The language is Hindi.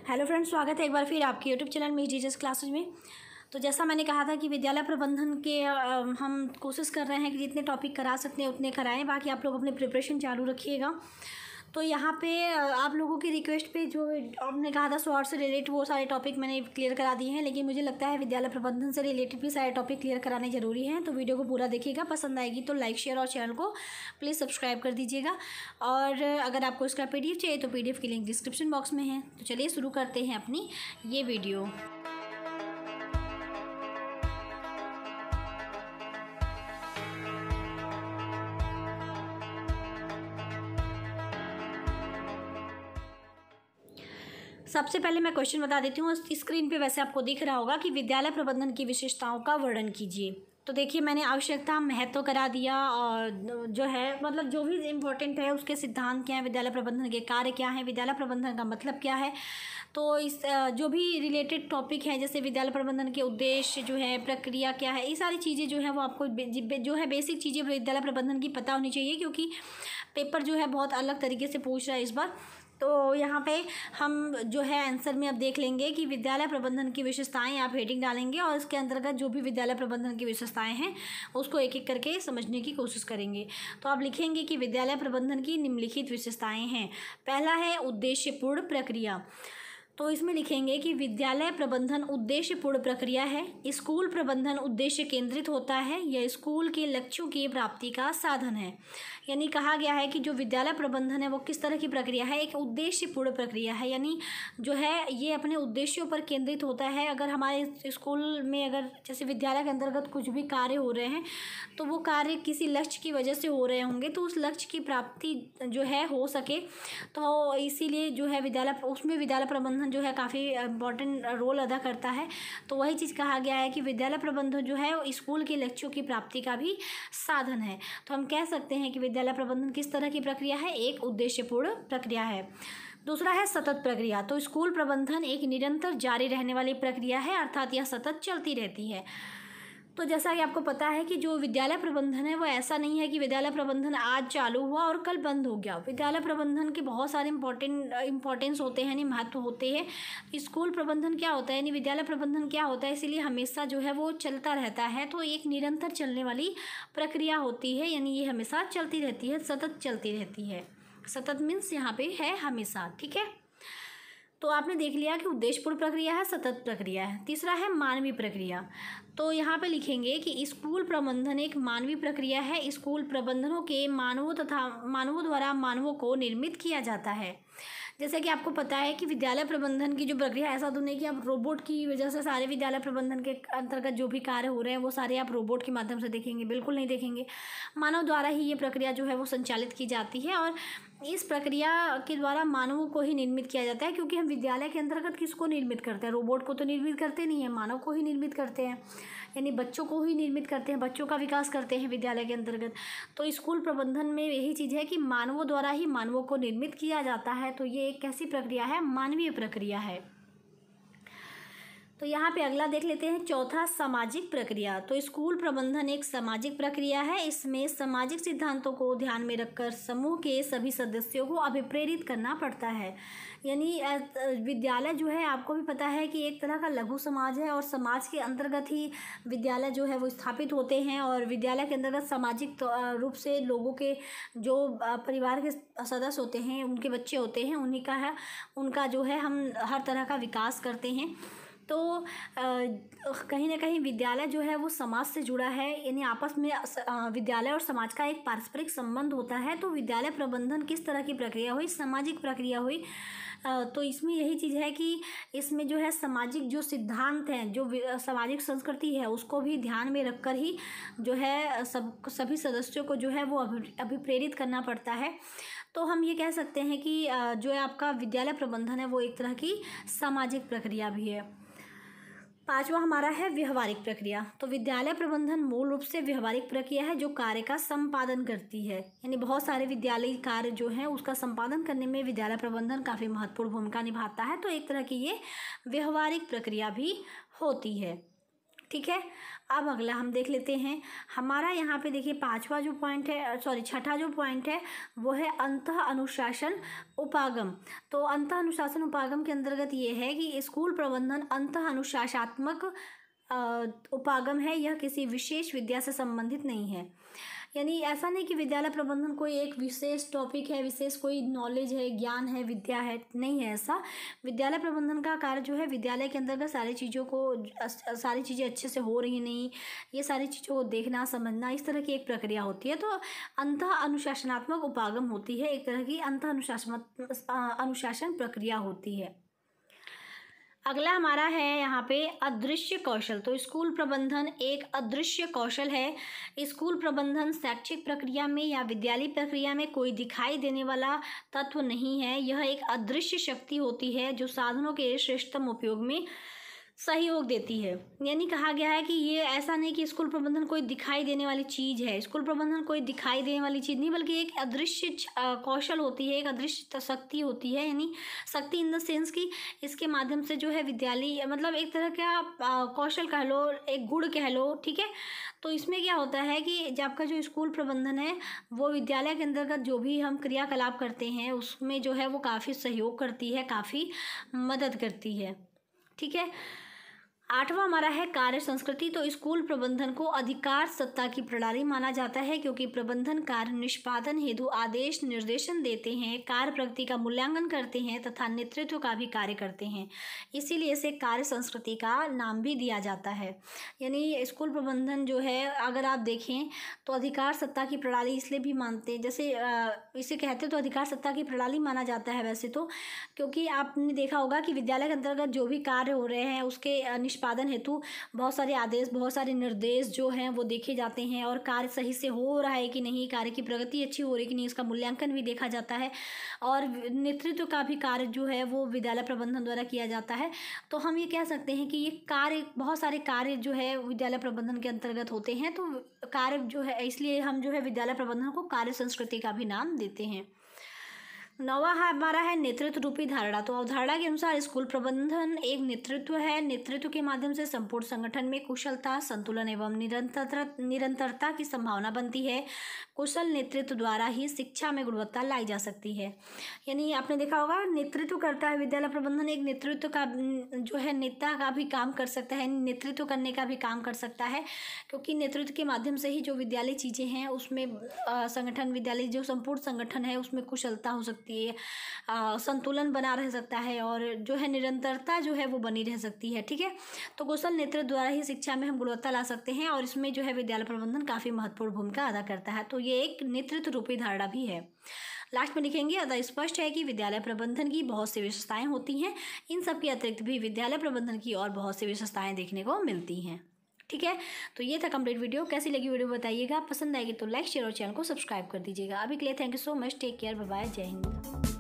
हेलो फ्रेंड्स, स्वागत है एक बार फिर आपके यूट्यूब चैनल में जीजस क्लासेज में। तो जैसा मैंने कहा था कि विद्यालय प्रबंधन के हम कोशिश कर रहे हैं कि जितने टॉपिक करा सकते हैं उतने कराएं, बाकी आप लोग अपने प्रिपरेशन चालू रखिएगा। तो यहाँ पे आप लोगों की रिक्वेस्ट पे जो आपने कहा था स्वास्थ्य से रिलेटेड वो सारे टॉपिक मैंने क्लियर करा दिए हैं, लेकिन मुझे लगता है विद्यालय प्रबंधन से रिलेटेड भी सारे टॉपिक क्लियर कराने ज़रूरी हैं। तो वीडियो को पूरा देखिएगा, पसंद आएगी तो लाइक शेयर और चैनल को प्लीज़ सब्सक्राइब कर दीजिएगा। और अगर आपको इसका PDF चाहिए तो PDF की लिंक डिस्क्रिप्शन बॉक्स में है। तो चलिए शुरू करते हैं अपनी ये वीडियो। सबसे पहले मैं क्वेश्चन बता देती हूँ, स्क्रीन पे वैसे आपको दिख रहा होगा कि विद्यालय प्रबंधन की विशेषताओं का वर्णन कीजिए। तो देखिए मैंने आवश्यकता, महत्व करा दिया और जो है मतलब जो भी इम्पोर्टेंट है उसके सिद्धांत क्या है, विद्यालय प्रबंधन के कार्य क्या है, विद्यालय प्रबंधन का मतलब क्या है। तो इस जो भी रिलेटेड टॉपिक है जैसे विद्यालय प्रबंधन के उद्देश्य जो है, प्रक्रिया क्या है, ये सारी चीज़ें जो है वो आपको जो है बेसिक चीज़ें विद्यालय प्रबंधन की पता होनी चाहिए, क्योंकि पेपर जो है बहुत अलग तरीके से पूछ रहा है इस बार। तो यहाँ पे हम जो है आंसर में अब देख लेंगे कि विद्यालय प्रबंधन की विशेषताएं, आप हेडिंग डालेंगे और इसके अंतर्गत जो भी विद्यालय प्रबंधन की विशेषताएं हैं उसको एक एक करके समझने की कोशिश करेंगे। तो आप लिखेंगे कि विद्यालय प्रबंधन की निम्नलिखित विशेषताएं हैं। पहला है उद्देश्यपूर्ण प्रक्रिया। तो इसमें लिखेंगे कि विद्यालय प्रबंधन उद्देश्यपूर्ण प्रक्रिया है। स्कूल प्रबंधन उद्देश्य केंद्रित होता है, यह स्कूल के लक्ष्यों की प्राप्ति का साधन है। यानी कहा गया है कि जो विद्यालय प्रबंधन है वो किस तरह की प्रक्रिया है, एक उद्देश्यपूर्ण प्रक्रिया है। यानी जो है ये अपने उद्देश्यों पर केंद्रित होता है। अगर हमारे स्कूल में अगर जैसे विद्यालय के अंतर्गत कुछ भी कार्य हो रहे हैं तो वो कार्य किसी लक्ष्य की वजह से हो रहे होंगे, तो उस लक्ष्य की प्राप्ति जो है हो सके, तो इसीलिए जो है विद्यालय प्रबंधन जो है काफ़ी इम्पोर्टेंट रोल अदा करता है। तो वही चीज़ कहा गया है कि विद्यालय प्रबंधन जो है वो स्कूल के लक्ष्यों की प्राप्ति का भी साधन है। तो हम कह सकते हैं कि विद्यालय प्रबंधन किस तरह की प्रक्रिया है, एक उद्देश्यपूर्ण प्रक्रिया है। दूसरा है सतत प्रक्रिया। तो स्कूल प्रबंधन एक निरंतर जारी रहने वाली प्रक्रिया है, अर्थात यह सतत चलती रहती है। तो जैसा कि आपको पता है कि जो विद्यालय प्रबंधन है वो ऐसा नहीं है कि विद्यालय प्रबंधन आज चालू हुआ और कल बंद हो गया। विद्यालय प्रबंधन के बहुत सारे इम्पोर्टेंस होते हैं, यानी महत्व होते हैं। स्कूल प्रबंधन क्या होता है, यानी विद्यालय प्रबंधन क्या होता है, इसीलिए हमेशा जो है वो चलता रहता है। तो एक निरंतर चलने वाली प्रक्रिया होती है, यानी ये हमेशा चलती रहती है, सतत चलती रहती है। सतत मीन्स यहाँ पे है हमेशा, ठीक है। तो आपने देख लिया कि उद्देश्यपूर्ण प्रक्रिया है, सतत प्रक्रिया है। तीसरा है मानवीय प्रक्रिया। तो यहाँ पे लिखेंगे कि स्कूल प्रबंधन एक मानवीय प्रक्रिया है। स्कूल प्रबंधनों के मानवों द्वारा मानवों को निर्मित किया जाता है। जैसे कि आपको पता है कि विद्यालय प्रबंधन की जो प्रक्रिया, ऐसा तो नहीं कि आप रोबोट की वजह से सारे विद्यालय प्रबंधन के अंतर्गत जो भी कार्य हो रहे हैं वो सारे आप रोबोट के माध्यम से देखेंगे, बिल्कुल नहीं देखेंगे। मानव द्वारा ही ये प्रक्रिया जो है वो संचालित की जाती है और इस प्रक्रिया के द्वारा मानवों को ही निर्मित किया जाता है, क्योंकि हम विद्यालय के अंतर्गत किसको निर्मित करते हैं, रोबोट को तो निर्मित करते नहीं है, मानव को ही निर्मित करते हैं, यानी बच्चों को ही निर्मित करते हैं, बच्चों का विकास करते हैं विद्यालय के अंतर्गत। तो स्कूल प्रबंधन में यही चीज़ है कि मानवों द्वारा ही मानवों को निर्मित किया जाता है। तो ये एक कैसी प्रक्रिया है, मानवीय प्रक्रिया है। तो यहाँ पे अगला देख लेते हैं, चौथा सामाजिक प्रक्रिया। तो स्कूल प्रबंधन एक सामाजिक प्रक्रिया है। इसमें सामाजिक सिद्धांतों को ध्यान में रखकर समूह के सभी सदस्यों को अभिप्रेरित करना पड़ता है। यानी विद्यालय जो है आपको भी पता है कि एक तरह का लघु समाज है और समाज के अंतर्गत ही विद्यालय जो है वो स्थापित होते हैं। और विद्यालय के अंतर्गत सामाजिक रूप से लोगों के जो परिवार के सदस्य होते हैं, उनके बच्चे होते हैं, उनका जो है हम हर तरह का विकास करते हैं। तो कहीं ना कहीं विद्यालय जो है वो समाज से जुड़ा है, यानी आपस में विद्यालय और समाज का एक पारस्परिक संबंध होता है। तो विद्यालय प्रबंधन किस तरह की प्रक्रिया हुई, सामाजिक प्रक्रिया हुई। तो इसमें यही चीज़ है कि इसमें जो है सामाजिक जो सिद्धांत हैं, जो सामाजिक संस्कृति है, उसको भी ध्यान में रखकर ही जो है सभी सदस्यों को जो है वो अभिप्रेरित करना पड़ता है। तो हम ये कह सकते हैं कि जो है आपका विद्यालय प्रबंधन है वो एक तरह की सामाजिक प्रक्रिया भी है। पांचवा हमारा है व्यवहारिक प्रक्रिया। तो विद्यालय प्रबंधन मूल रूप से व्यवहारिक प्रक्रिया है जो कार्य का संपादन करती है, यानी बहुत सारे विद्यालयी कार्य जो है उसका संपादन करने में विद्यालय प्रबंधन काफ़ी महत्वपूर्ण भूमिका निभाता है। तो एक तरह की ये व्यवहारिक प्रक्रिया भी होती है। ठीक है। अब अगला हम देख लेते हैं। हमारा यहाँ पे देखिए पांचवा जो पॉइंट है, छठा जो पॉइंट है वो है अंतः अनुशासन उपागम। तो अंतः अनुशासन उपागम के अंतर्गत ये है कि स्कूल प्रबंधन अंतः अनुशासनात्मक उपागम है, यह किसी विशेष विद्या से संबंधित नहीं है। यानी ऐसा नहीं कि विद्यालय प्रबंधन कोई एक विशेष टॉपिक है, विशेष कोई नॉलेज है, ज्ञान है, विद्या है, नहीं है ऐसा। विद्यालय प्रबंधन का कार्य जो है विद्यालय के अंतर्गत सारी चीज़ें अच्छे से हो रही नहीं, ये सारी चीज़ों को देखना समझना, इस तरह की एक प्रक्रिया होती है। तो अंतः अनुशासनात्मक उपागम होती है, एक तरह की अंतः अनुशासन प्रक्रिया होती है। अगला हमारा है यहाँ पे अदृश्य कौशल। तो स्कूल प्रबंधन एक अदृश्य कौशल है। स्कूल प्रबंधन शैक्षिक प्रक्रिया में या विद्यालय प्रक्रिया में कोई दिखाई देने वाला तत्व नहीं है, यह एक अदृश्य शक्ति होती है जो साधनों के श्रेष्ठतम उपयोग में सहयोग देती है। यानी कहा गया है कि ये ऐसा नहीं कि स्कूल प्रबंधन कोई दिखाई देने वाली चीज़ है, स्कूल प्रबंधन कोई दिखाई देने वाली चीज़ नहीं, बल्कि एक अदृश्य कौशल होती है, एक अदृश्य शक्ति होती है। यानी शक्ति इन द सेंस कि इसके माध्यम से जो है विद्यालय मतलब एक तरह का कौशल कह लो, एक गुण कह लो, ठीक है। तो इसमें क्या होता है कि जब आपका जो स्कूल प्रबंधन है वो विद्यालय के अंतर्गत जो भी हम क्रियाकलाप करते हैं उसमें जो है वो काफ़ी सहयोग करती है, काफ़ी मदद करती है, ठीक है। आठवां हमारा है कार्य संस्कृति। तो स्कूल प्रबंधन को अधिकार सत्ता की प्रणाली माना जाता है क्योंकि प्रबंधन कार्य निष्पादन हेतु आदेश निर्देशन देते हैं, कार्य प्रगति का मूल्यांकन करते हैं तथा नेतृत्व का भी कार्य करते हैं, इसीलिए इसे कार्य संस्कृति का नाम भी दिया जाता है। यानी स्कूल प्रबंधन जो है अगर आप देखें तो अधिकार सत्ता की प्रणाली इसलिए भी मानते हैं, जैसे इसे कहते तो अधिकार सत्ता की प्रणाली माना जाता है वैसे तो, क्योंकि आपने देखा होगा कि विद्यालय के अंतर्गत जो भी कार्य हो रहे हैं उसके निष्पादन हेतु बहुत सारे आदेश, बहुत सारे निर्देश जो हैं वो देखे जाते हैं और कार्य सही से हो रहा है कि नहीं, कार्य की प्रगति अच्छी हो रही है कि नहीं, इसका मूल्यांकन भी देखा जाता है और नेतृत्व का भी कार्य जो है वो विद्यालय प्रबंधन द्वारा किया जाता है। तो हम ये कह सकते हैं कि ये कार्य, बहुत सारे कार्य जो है विद्यालय प्रबंधन के अंतर्गत होते हैं। तो कार्य जो है इसलिए हम जो है विद्यालय प्रबंधन को कार्य संस्कृति का भी नाम देते हैं। नौवां हमारा है नेतृत्व रूपी धारणा। तो अवधारणा के अनुसार स्कूल प्रबंधन एक नेतृत्व है। नेतृत्व के माध्यम से संपूर्ण संगठन में कुशलता, संतुलन एवं निरंतरता की संभावना बनती है। कुशल नेतृत्व द्वारा ही शिक्षा में गुणवत्ता लाई जा सकती है। यानी आपने देखा होगा नेतृत्व करता है विद्यालय प्रबंधन, एक नेतृत्व का जो है नेता का भी काम कर सकता है, नेतृत्व करने का भी काम कर सकता है, क्योंकि नेतृत्व के माध्यम से ही जो विद्यालय चीज़ें हैं उसमें संगठन, विद्यालय जो संपूर्ण संगठन है उसमें कुशलता हो सकती है, संतुलन बना रह सकता है और जो है निरंतरता जो है वो बनी रह सकती है, ठीक है। तो कुशल नेतृत्व द्वारा ही शिक्षा में हम गुणवत्ता ला सकते हैं और इसमें जो है विद्यालय प्रबंधन काफ़ी महत्वपूर्ण भूमिका अदा करता है। तो ये एक नेतृत्व रूपी धारणा भी है। लास्ट में लिखेंगे अतः स्पष्ट है कि विद्यालय प्रबंधन की बहुत सी विशेषताएं होती हैं, इन सब के अतिरिक्त भी विद्यालय प्रबंधन की और बहुत सी विशेषताएं देखने को मिलती हैं, ठीक है। तो ये था कंप्लीट वीडियो। कैसी लगी वीडियो बताइएगा, पसंद आएगी तो लाइक शेयर और चैनल को सब्सक्राइब कर दीजिएगा। अभी के लिए thank you so much, take care, bye bye, Jai Hind.